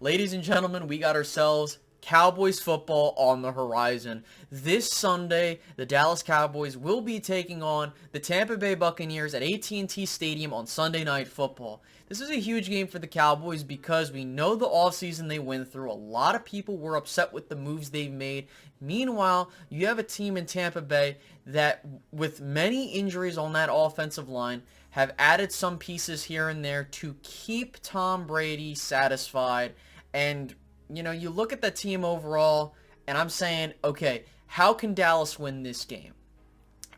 Ladies and gentlemen, we got ourselves Cowboys football on the horizon. This Sunday, the Dallas Cowboys will be taking on the Tampa Bay Buccaneers at AT&T Stadium on Sunday Night Football. This is a huge game for the Cowboys because we know the offseason they went through. A lot of people were upset with the moves they've made. Meanwhile, you have a team in Tampa Bay that, with many injuries on that offensive line, have added some pieces here and there to keep Tom Brady satisfied. And, you know, you look at the team overall, and I'm saying, okay, how can Dallas win this game?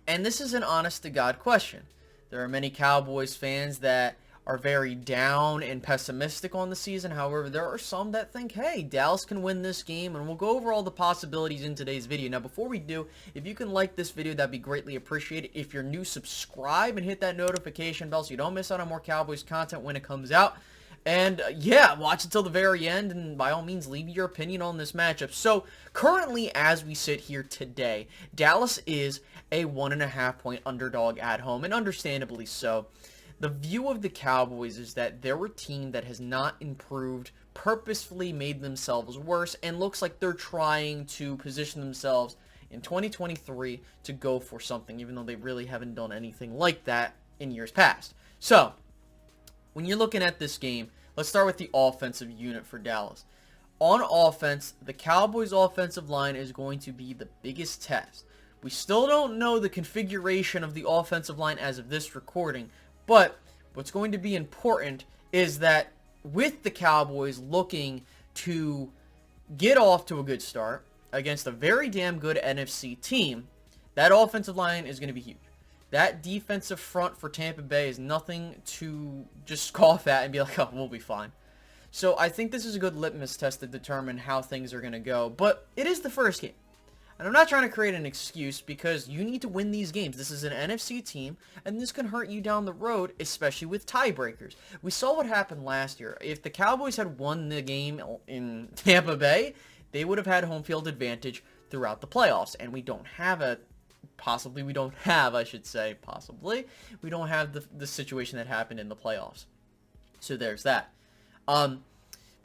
And this is an honest-to-God question. There are many Cowboys fans that are very down and pessimistic on the season. However, there are some that think, hey, Dallas can win this game, and we'll go over all the possibilities in today's video. Now, before we do, if you can like this video, that'd be greatly appreciated. If you're new, subscribe and hit that notification bell so you don't miss out on more Cowboys content when it comes out. And, yeah, watch until the very end, and by all means, leave your opinion on this matchup. So, currently, as we sit here today, Dallas is a 1.5-point underdog at home, and understandably so. The view of the Cowboys is that they're a team that has not improved, purposefully made themselves worse, and looks like they're trying to position themselves in 2023 to go for something, even though they really haven't done anything like that in years past. So, when you're looking at this game, let's start with the offensive unit for Dallas. On offense, the Cowboys' offensive line is going to be the biggest test. We still don't know the configuration of the offensive line as of this recording, but what's going to be important is that with the Cowboys looking to get off to a good start against a very damn good NFC team, that offensive line is going to be huge. That defensive front for Tampa Bay is nothing to just scoff at and be like, oh, we'll be fine. So I think this is a good litmus test to determine how things are going to go. But it is the first game. And I'm not trying to create an excuse because you need to win these games. This is an NFC team, and this can hurt you down the road, especially with tiebreakers. We saw what happened last year. If the Cowboys had won the game in Tampa Bay, they would have had home field advantage throughout the playoffs. And we don't have we don't have the situation that happened in the playoffs. So there's that. But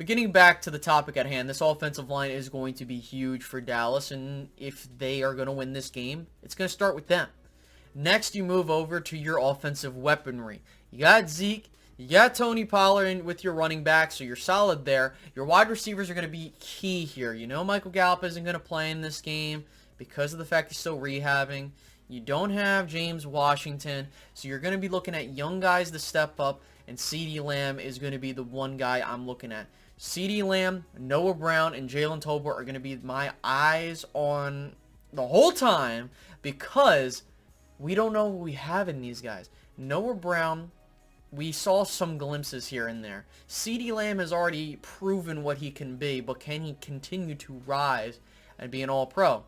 getting back to the topic at hand, this offensive line is going to be huge for Dallas, and if they are going to win this game, it's going to start with them. Next, you move over to your offensive weaponry. You got Zeke, you got Tony Pollard with your running back, so you're solid there. Your wide receivers are going to be key here. You know Michael Gallup isn't going to play in this game because of the fact he's still rehabbing. You don't have James Washington, so you're going to be looking at young guys to step up, and CeeDee Lamb is going to be the one guy I'm looking at. CeeDee Lamb, Noah Brown, and Jalen Tolbert are going to be my eyes on the whole time because we don't know what we have in these guys. Noah Brown, we saw some glimpses here and there. CeeDee Lamb has already proven what he can be, but can he continue to rise and be an all-pro?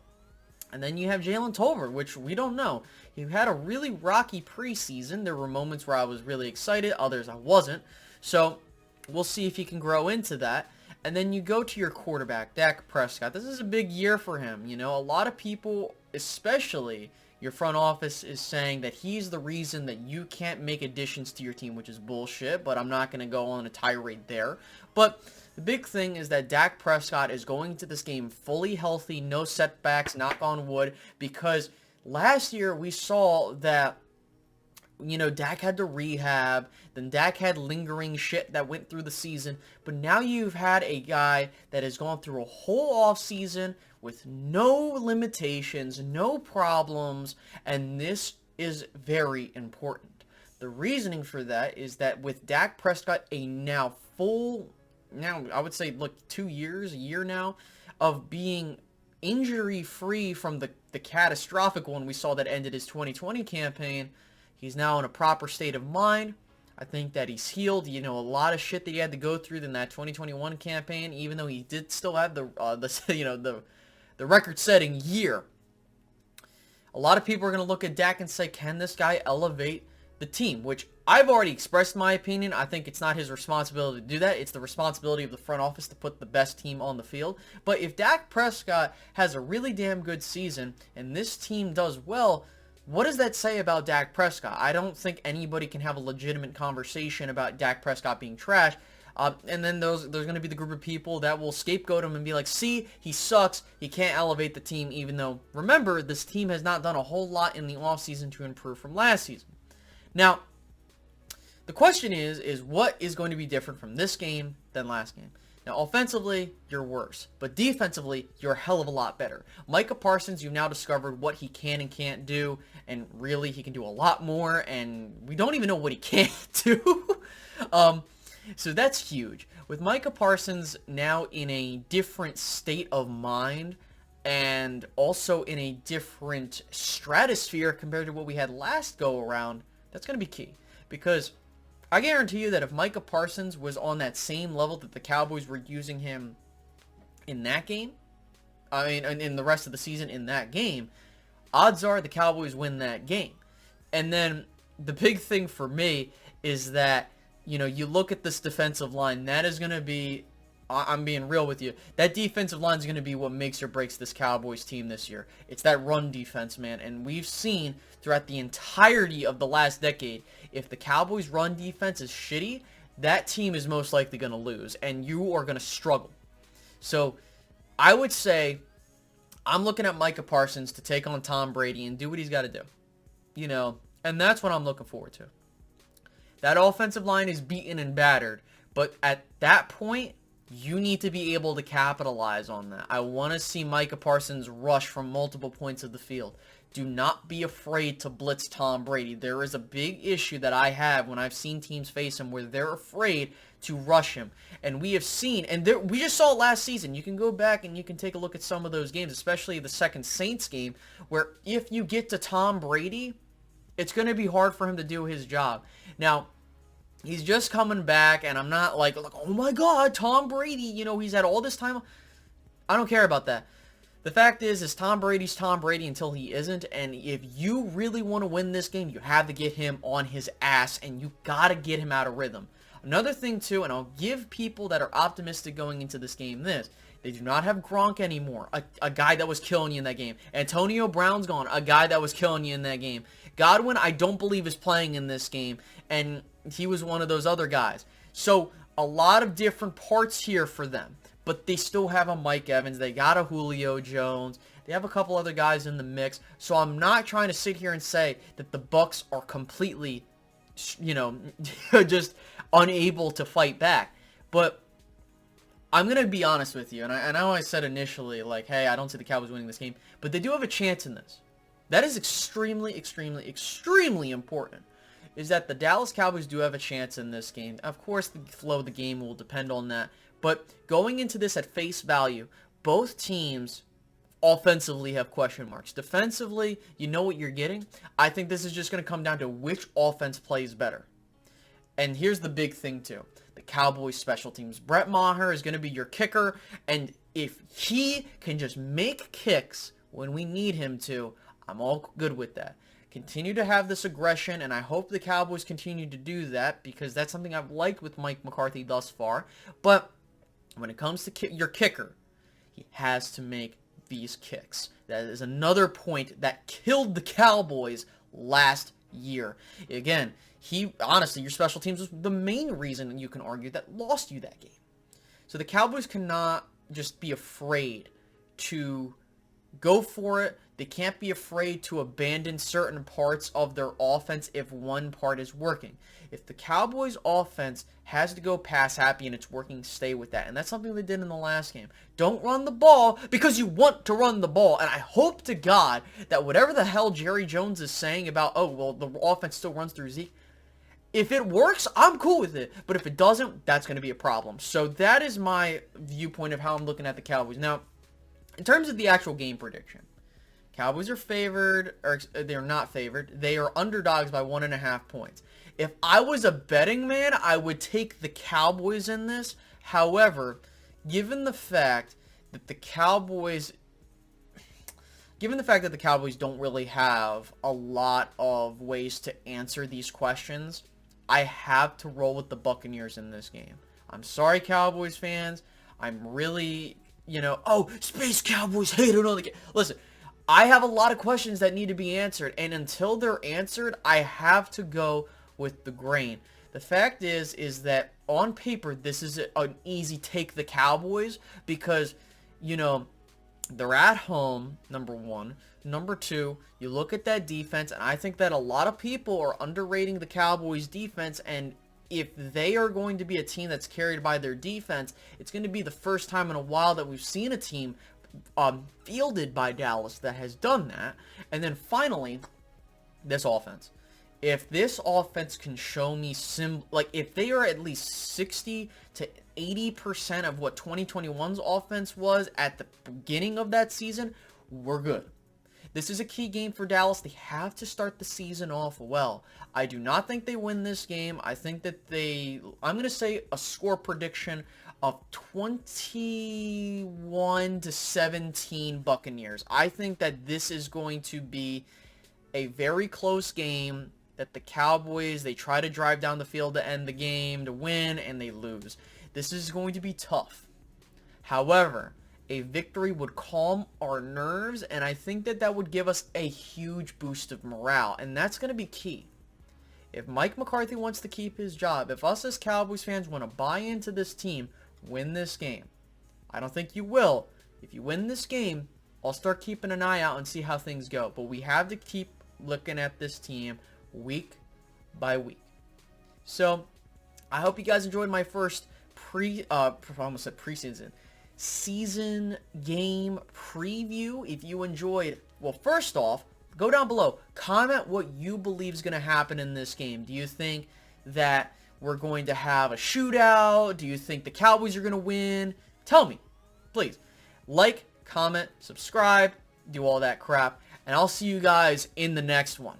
And then you have Jalen Tolbert, which we don't know. He had a really rocky preseason. There were moments where I was really excited, others I wasn't. So we'll see if he can grow into that. And then you go to your quarterback, Dak Prescott. This is a big year for him. You know, a lot of people, especially your front office, is saying that he's the reason that you can't make additions to your team, which is bullshit, but I'm not going to go on a tirade there. But the big thing is that Dak Prescott is going into this game fully healthy, no setbacks, knock on wood, because last year we saw that, you know, Dak had to rehab, then Dak had lingering shit that went through the season, but now you've had a guy that has gone through a whole offseason with no limitations, no problems, and this is very important. The reasoning for that is that with Dak Prescott, I would say, look, a year now, of being injury-free from the catastrophic one we saw that ended his 2020 campaign, he's now in a proper state of mind. I think that he's healed. You know, a lot of shit that he had to go through in that 2021 campaign, even though he did still have the record-setting year. A lot of people are going to look at Dak and say, can this guy elevate the team? Which I've already expressed my opinion. I think it's not his responsibility to do that. It's the responsibility of the front office to put the best team on the field. But if Dak Prescott has a really damn good season and this team does well, what does that say about Dak Prescott? I don't think anybody can have a legitimate conversation about Dak Prescott being trash. And then there's going to be the group of people that will scapegoat him and be like, see, he sucks. He can't elevate the team, even though, remember, this team has not done a whole lot in the offseason to improve from last season. Now, the question is what is going to be different from this game than last game? Now, offensively, you're worse. But defensively, you're a hell of a lot better. Micah Parsons, you've now discovered what he can and can't do. And really, he can do a lot more. And we don't even know what he can't do. So that's huge. With Micah Parsons now in a different state of mind and also in a different stratosphere compared to what we had last go around, that's going to be key. Because I guarantee you that if Micah Parsons was on that same level that the Cowboys were using him in that game, I mean, in the rest of the season in that game, odds are the Cowboys win that game. And then the big thing for me is that, you know, you look at this defensive line, that is going to be, I'm being real with you, that defensive line is going to be what makes or breaks this Cowboys team this year. It's that run defense, man. And we've seen throughout the entirety of the last decade, if the Cowboys' run defense is shitty, that team is most likely going to lose, and you are going to struggle. So I would say I'm looking at Micah Parsons to take on Tom Brady and do what he's got to do. You know, and that's what I'm looking forward to. That offensive line is beaten and battered, but at that point, you need to be able to capitalize on that. I want to see Micah Parsons rush from multiple points of the field. Do not be afraid to blitz Tom Brady. There is a big issue that I have when I've seen teams face him where they're afraid to rush him. And we have seen, and we just saw it last season. You can go back and you can take a look at some of those games, especially the second Saints game, where if you get to Tom Brady, it's going to be hard for him to do his job. Now, he's just coming back, and I'm not like, oh my God, Tom Brady, you know, he's had all this time. I don't care about that. The fact is Tom Brady's Tom Brady until he isn't, and if you really want to win this game, you have to get him on his ass, and you got to get him out of rhythm. Another thing, too, and I'll give people that are optimistic going into this game this. They do not have Gronk anymore, a guy that was killing you in that game. Antonio Brown's gone, a guy that was killing you in that game. Godwin, I don't believe, is playing in this game, and he was one of those other guys. So, a lot of different parts here for them. But they still have a Mike Evans. They got a Julio Jones. They have a couple other guys in the mix. So I'm not trying to sit here and say that the Bucs are completely, you know, just unable to fight back. But I'm going to be honest with you. And I know I said initially, like, hey, I don't see the Cowboys winning this game. But they do have a chance in this. That is extremely, extremely, extremely important. Is that the Dallas Cowboys do have a chance in this game. Of course, the flow of the game will depend on that. But going into this at face value, both teams offensively have question marks. Defensively, you know what you're getting. I think this is just going to come down to which offense plays better. And here's the big thing, too. The Cowboys special teams. Brett Maher is going to be your kicker. And if he can just make kicks when we need him to, I'm all good with that. Continue to have this aggression, and I hope the Cowboys continue to do that because that's something I've liked with Mike McCarthy thus far. But when it comes to your kicker, he has to make these kicks. That is another point that killed the Cowboys last year. Again, honestly, your special teams was the main reason you can argue that lost you that game. So the Cowboys cannot just be afraid to go for it. They can't be afraid to abandon certain parts of their offense if one part is working. If the Cowboys' offense has to go pass happy and it's working, stay with that. And that's something they did in the last game. Don't run the ball because you want to run the ball. And I hope to God that whatever the hell Jerry Jones is saying about, oh, well, the offense still runs through Zeke, if it works, I'm cool with it. But if it doesn't, that's going to be a problem. So that is my viewpoint of how I'm looking at the Cowboys. Now, in terms of the actual game prediction, Cowboys are favored, or they're not favored. They are underdogs by 1.5 points. If I was a betting man, I would take the Cowboys in this. However, given the fact that the Cowboys don't really have a lot of ways to answer these questions, I have to roll with the Buccaneers in this game. I'm sorry, Cowboys fans. I'm really, oh, Space Cowboys hate another game. Listen, I have a lot of questions that need to be answered, and until they're answered, I have to go with the grain. The fact is that on paper, this is an easy take the Cowboys because, you know, they're at home, number one. Number two, you look at that defense, and I think that a lot of people are underrating the Cowboys' defense, and if they are going to be a team that's carried by their defense, it's going to be the first time in a while that we've seen a team fielded by Dallas that has done that. And then finally, this offense. If this offense can show me if they are at least 60 to 80% of what 2021's offense was at the beginning of that season, we're good. This is a key game for Dallas. They have to start the season off well. I do not think they win this game. I think that I'm going to say a score prediction of 21 to 17 Buccaneers. I think that this is going to be a very close game, that the Cowboys, they try to drive down the field to end the game, to win, and they lose. This is going to be tough. However, a victory would calm our nerves, and I think that would give us a huge boost of morale, and that's going to be key. If Mike McCarthy wants to keep his job, if us as Cowboys fans want to buy into this team, win this game. I don't think you will. If you win this game, I'll start keeping an eye out and see how things go. But we have to keep looking at this team week by week. So, I hope you guys enjoyed my first season game preview. If you enjoyed, well, first off, go down below. Comment what you believe is going to happen in this game. Do you think that we're going to have a shootout? Do you think the Cowboys are going to win? Tell me, please. Like, comment, subscribe, do all that crap, and I'll see you guys in the next one.